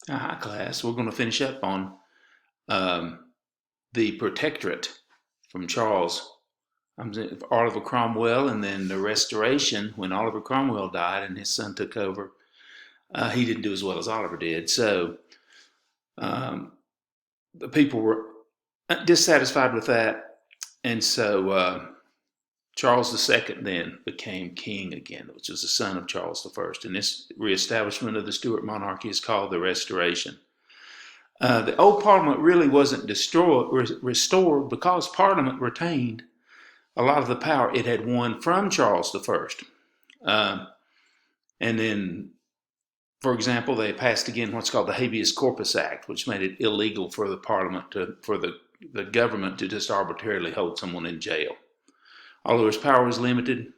Hi, class. We're going to finish up on um, the Protectorate from Charles Oliver Cromwell, and then the Restoration when Oliver Cromwell died and his son took over. He didn't do as well as Oliver did, so um, the people were dissatisfied with that, and so Charles II then became king again, which was the son of Charles I, and this reestablishment of the Stuart monarchy is called the Restoration. The old Parliament really wasn't restored because Parliament retained a lot of the power it had won from Charles I. And then, for example, they passed again what's called the Habeas Corpus Act, which made it illegal for the Parliament for the government to just arbitrarily hold someone in jail. Although his power was limited,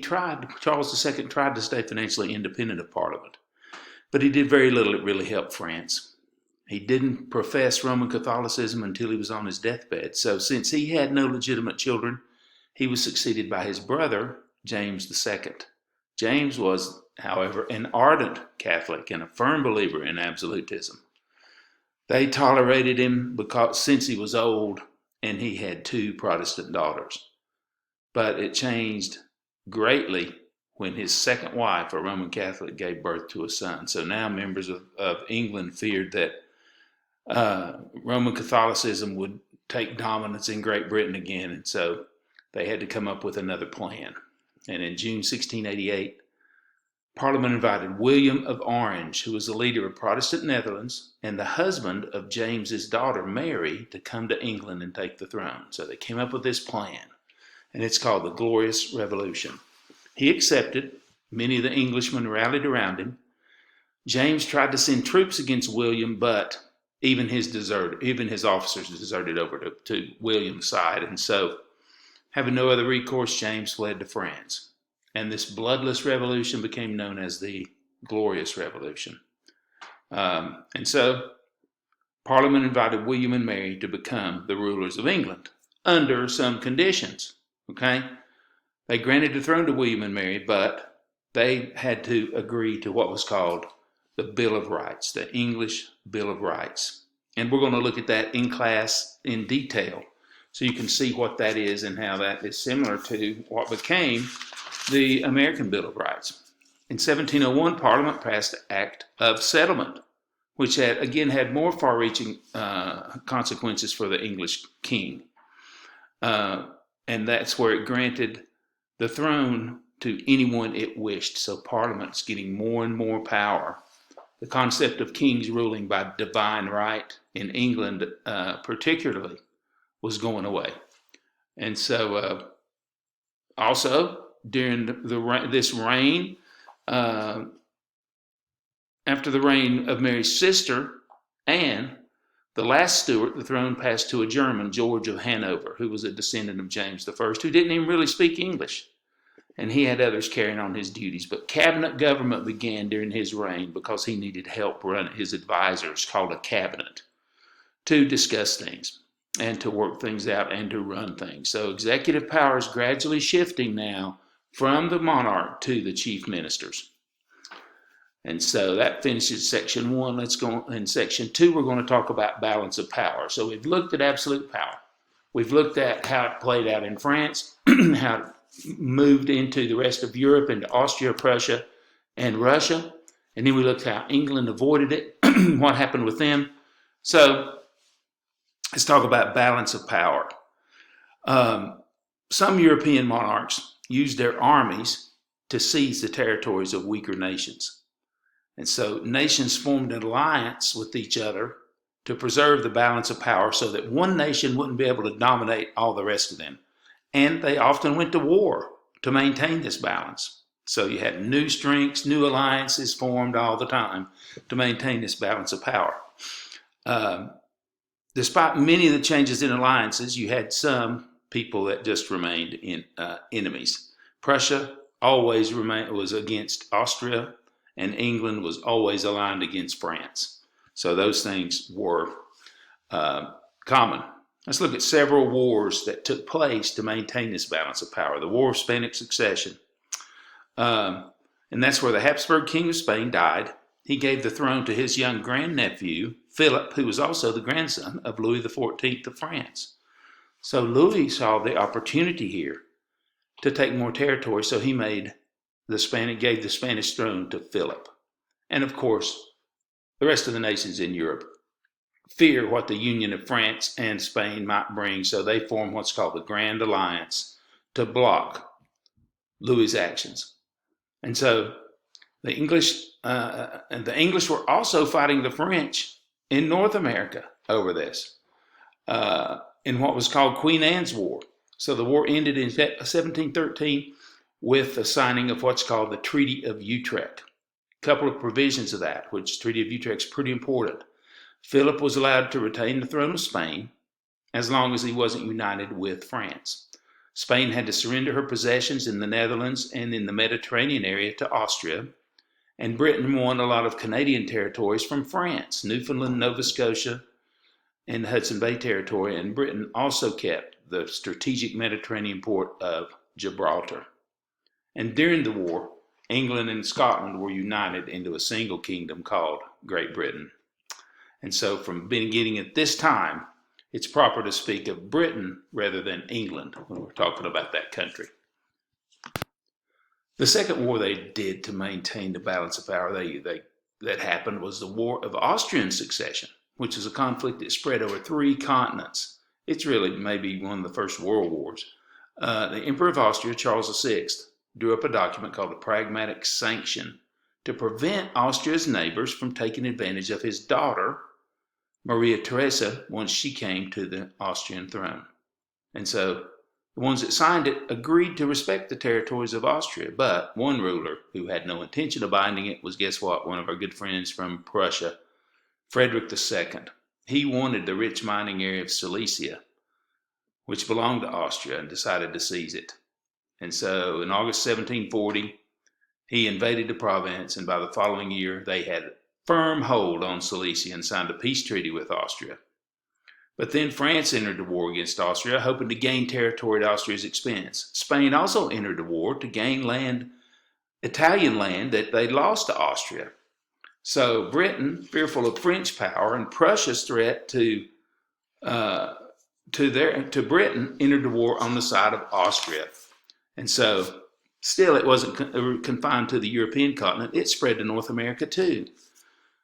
Charles II tried to stay financially independent of Parliament, but he did very little that really helped France. He didn't profess Roman Catholicism until he was on his deathbed. So, since he had no legitimate children, he was succeeded by his brother, James II. James was, however, an ardent Catholic and a firm believer in absolutism. They tolerated him since he was old and he had two Protestant daughters. But it changed greatly when his second wife, a Roman Catholic, gave birth to a son. So now members of England feared that Roman Catholicism would take dominance in Great Britain again, and so they had to come up with another plan. And in June 1688, Parliament invited William of Orange, who was the leader of Protestant Netherlands and the husband of James's daughter Mary, to come to England and take the throne. So they came up with this plan, and it's called the Glorious Revolution. He accepted. Many of the Englishmen rallied around him. James tried to send troops against William, but even his officers deserted over to William's side. And so, having no other recourse, James fled to France. And this bloodless revolution became known as the Glorious Revolution. And so, Parliament invited William and Mary to become the rulers of England under some conditions. Okay? They granted the throne to William and Mary, but they had to agree to what was called the Bill of Rights, the English Bill of Rights. And we're going to look at that in class in detail so you can see what that is and how that is similar to what became the American Bill of Rights. In 1701, Parliament passed the Act of Settlement, which had more far-reaching consequences for the English king. And that's where it granted the throne to anyone it wished. So Parliament's getting more and more power. The concept of kings ruling by divine right in England, particularly, was going away. And so, also during this reign, after the reign of Mary's sister Anne, the last Stuart, the throne passed to a German, George of Hanover, who was a descendant of James I, who didn't even really speak English. And he had others carrying on his duties. But cabinet government began during his reign because he needed help run his advisors, called a cabinet, to discuss things and to work things out and to run things. So executive power is gradually shifting now from the monarch to the chief ministers. And so that finishes section 1. Let's go in section 2. We're going to talk about balance of power. So we've looked at absolute power. We've looked at how it played out in France, how it moved into the rest of Europe, into Austria, Prussia, and Russia. And then we looked at how England avoided it, what happened with them. So let's talk about balance of power. Some European monarchs used their armies to seize the territories of weaker nations. And so nations formed an alliance with each other to preserve the balance of power so that one nation wouldn't be able to dominate all the rest of them. And they often went to war to maintain this balance. So you had new strengths, new alliances formed all the time to maintain this balance of power. Despite many of the changes in alliances, you had some people that just remained enemies. Prussia always was against Austria, and England was always aligned against France. So those things were common. Let's look at several wars that took place to maintain this balance of power. The War of Spanish Succession. And that's where the Habsburg King of Spain died he gave the throne to his young grandnephew, Philip, who was also the grandson of Louis XIV of France. So Louis saw the opportunity here to take more territory, so he gave the Spanish throne to Philip. And of course, the rest of the nations in Europe fear what the union of France and Spain might bring, so they form what's called the Grand Alliance to block Louis's actions. And so the English were also fighting the French in North America over this in what was called Queen Anne's War. So the war ended in 1713 with the signing of what's called the Treaty of Utrecht. A couple of provisions of that, which Treaty of Utrecht is pretty important. Philip was allowed to retain the throne of Spain as long as he wasn't united with France. Spain had to surrender her possessions in the Netherlands and in the Mediterranean area to Austria, and Britain won a lot of Canadian territories from France, Newfoundland, Nova Scotia, and the Hudson Bay Territory, and Britain also kept the strategic Mediterranean port of Gibraltar. And during the war, England and Scotland were united into a single kingdom called Great Britain. And so from beginning at this time, it's proper to speak of Britain rather than England when we're talking about that country. The second war they did to maintain the balance of power that happened was the War of Austrian Succession, which is a conflict that spread over 3 continents. It's really maybe one of the first world wars. The Emperor of Austria, Charles VI, drew up a document called the Pragmatic Sanction to prevent Austria's neighbors from taking advantage of his daughter, Maria Theresa, once she came to the Austrian throne. And so the ones that signed it agreed to respect the territories of Austria, but one ruler who had no intention of binding it was, guess what, one of our good friends from Prussia, Frederick II. He wanted the rich mining area of Silesia, which belonged to Austria, and decided to seize it. And so in August 1740, he invaded the province, and by the following year, they had firm hold on Silesia and signed a peace treaty with Austria. But then France entered the war against Austria, hoping to gain territory at Austria's expense. Spain also entered the war to gain land, Italian land, that they lost to Austria. So Britain, fearful of French power and Prussia's threat to Britain, entered the war on the side of Austria. And so still it wasn't confined to the European continent. It spread to North America too,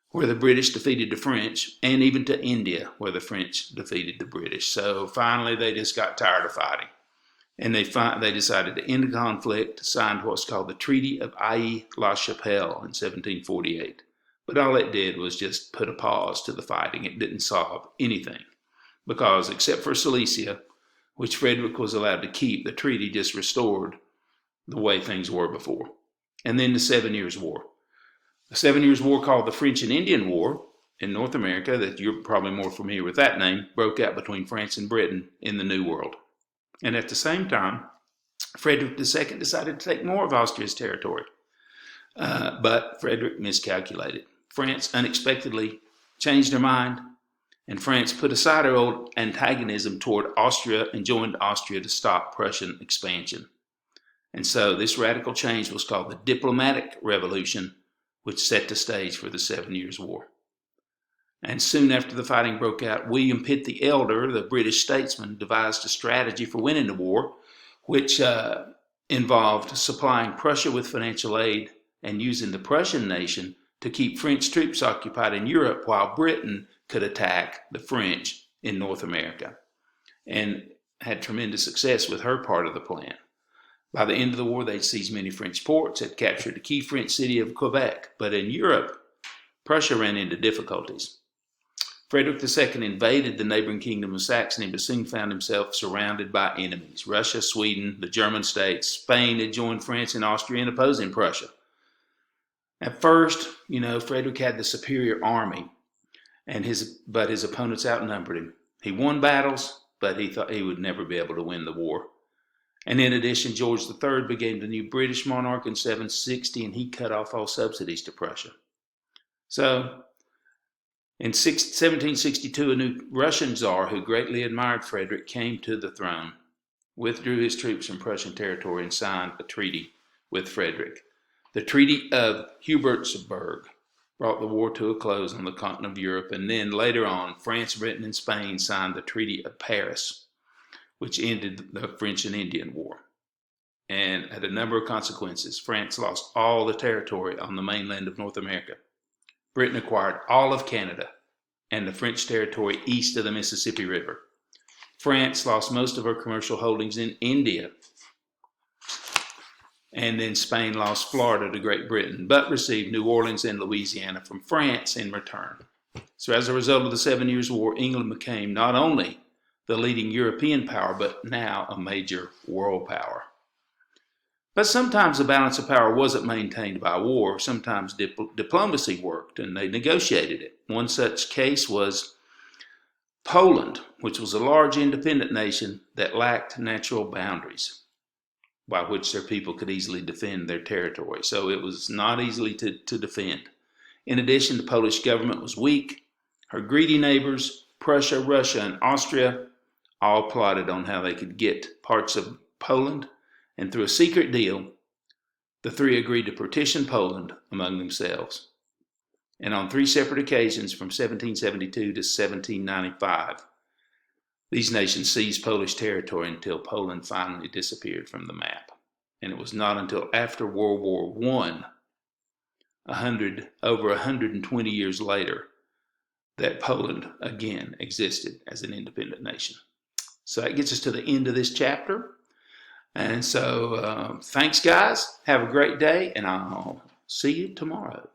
where the British defeated the French, and even to India, where the French defeated the British. So finally, they just got tired of fighting. And they decided to end the conflict, signed what's called the Treaty of Aix-la-Chapelle in 1748. But all it did was just put a pause to the fighting. It didn't solve anything, because except for Silesia, which Frederick was allowed to keep, the treaty just restored the way things were before. And then the 7 Years' War. The 7 Years' War, called the French and Indian War in North America, that you're probably more familiar with that name, broke out between France and Britain in the New World. And at the same time, Frederick II decided to take more of Austria's territory. But Frederick miscalculated. France unexpectedly changed their mind, and France put aside her old antagonism toward Austria and joined Austria to stop Prussian expansion. And so this radical change was called the Diplomatic Revolution, which set the stage for the 7 Years' War. And soon after the fighting broke out, William Pitt the Elder, the British statesman, devised a strategy for winning the war, which involved supplying Prussia with financial aid and using the Prussian nation to keep French troops occupied in Europe while Britain could attack the French in North America, and had tremendous success with her part of the plan. By the end of the war, they'd seized many French ports, had captured the key French city of Quebec. But in Europe, Prussia ran into difficulties. Frederick II invaded the neighboring kingdom of Saxony, but soon found himself surrounded by enemies. Russia, Sweden, the German states, Spain had joined France and Austria in opposing Prussia. At first, Frederick had the superior army, but his opponents outnumbered him. He won battles, but he thought he would never be able to win the war. And in addition, George III became the new British monarch in 760, and he cut off all subsidies to Prussia. So, in 1762, a new Russian Tsar who greatly admired Frederick came to the throne, withdrew his troops from Prussian territory, and signed a treaty with Frederick. The Treaty of Hubertsburg brought the war to a close on the continent of Europe. And then later on, France, Britain, and Spain signed the Treaty of Paris, which ended the French and Indian War. And had a number of consequences. France lost all the territory on the mainland of North America. Britain acquired all of Canada and the French territory east of the Mississippi River. France lost most of her commercial holdings in India. And then Spain lost Florida to Great Britain, but received New Orleans and Louisiana from France in return. So as a result of the 7 Years' War, England became not only the leading European power, but now a major world power. But sometimes the balance of power wasn't maintained by war. Sometimes diplomacy worked, and they negotiated it. One such case was Poland, which was a large independent nation that lacked natural boundaries by which their people could easily defend their territory. So it was not easily to defend. In addition, the Polish government was weak. Her greedy neighbors, Prussia, Russia, and Austria, all plotted on how they could get parts of Poland, and through a secret deal, the three agreed to partition Poland among themselves. And on 3 separate occasions from 1772 to 1795, these nations seized Polish territory until Poland finally disappeared from the map. And it was not until after World War I, over 120 years later, that Poland again existed as an independent nation. So that gets us to the end of this chapter. And so thanks, guys. Have a great day, and I'll see you tomorrow.